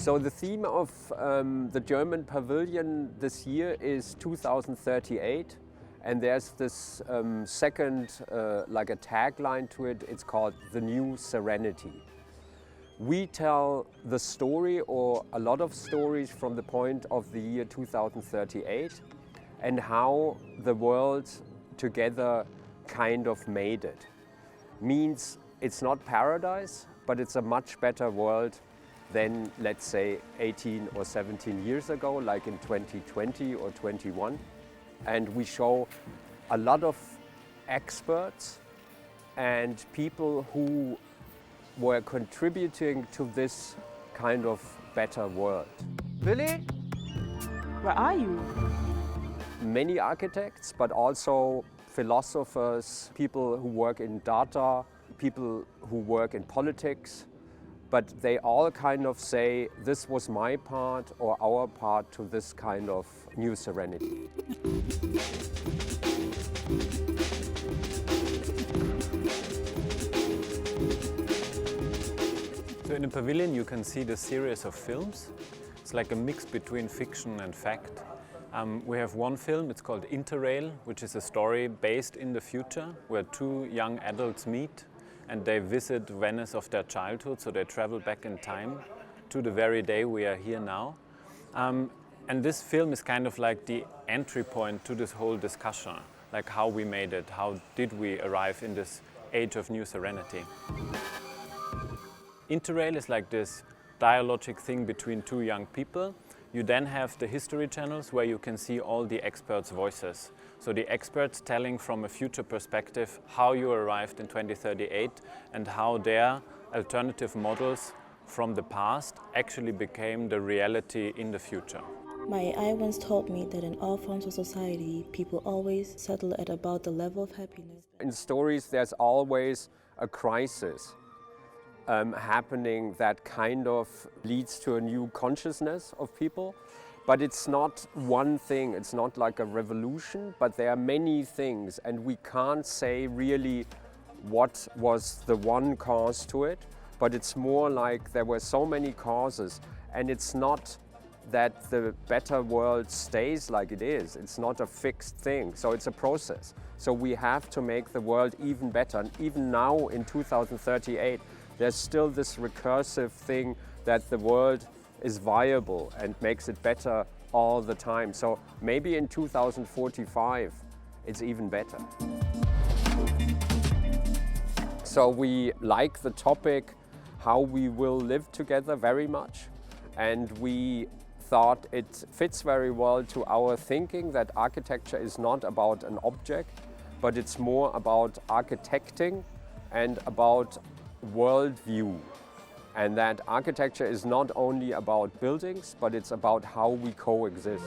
So the theme of the German Pavilion this year is 2038, and there's this second, like a tagline to it. It's called The New Serenity. We tell the story, or a lot of stories, from the point of the year 2038 and how the world together kind of made it. Means it's not paradise, but it's a much better world than, let's say, 18 or 17 years ago, like in 2020 or 21. And we show a lot of experts and people who were contributing to this kind of better world. Willi? Where are you? Many architects, but also philosophers, people who work in data, people who work in politics, but they all kind of say, this was my part or our part to this kind of new serenity. So in the pavilion you can see the series of films. It's like a mix between fiction and fact. We have one film, it's called Interrail, which is a story based in the future where two young adults meet and they visit Venice of their childhood, so they travel back in time to the very day we are here now. And this film is kind of like the entry point to this whole discussion, like how we made it, how did we arrive in this age of new serenity. Interrail is like this dialogic thing between two young people. You then have the history channels where you can see all the experts' voices. So the experts telling from a future perspective how you arrived in 2038 and how their alternative models from the past actually became the reality in the future. My eye once told me that in all forms of society, people always settle at about the level of happiness. In stories, there's always a crisis happening that kind of leads to a new consciousness of people. But it's not one thing, it's not like a revolution, but there are many things, and we can't say really what was the one cause to it, but it's more like there were so many causes, and it's not that the better world stays like it is. It's not a fixed thing, so it's a process. So we have to make the world even better, and even now in 2038, there's still this recursive thing that the world is viable and makes it better all the time. So maybe in 2045, it's even better. So we like the topic, how we will live together, very much. And we thought it fits very well to our thinking that architecture is not about an object, but it's more about architecting and about worldview. And that architecture is not only about buildings, but it's about how we coexist.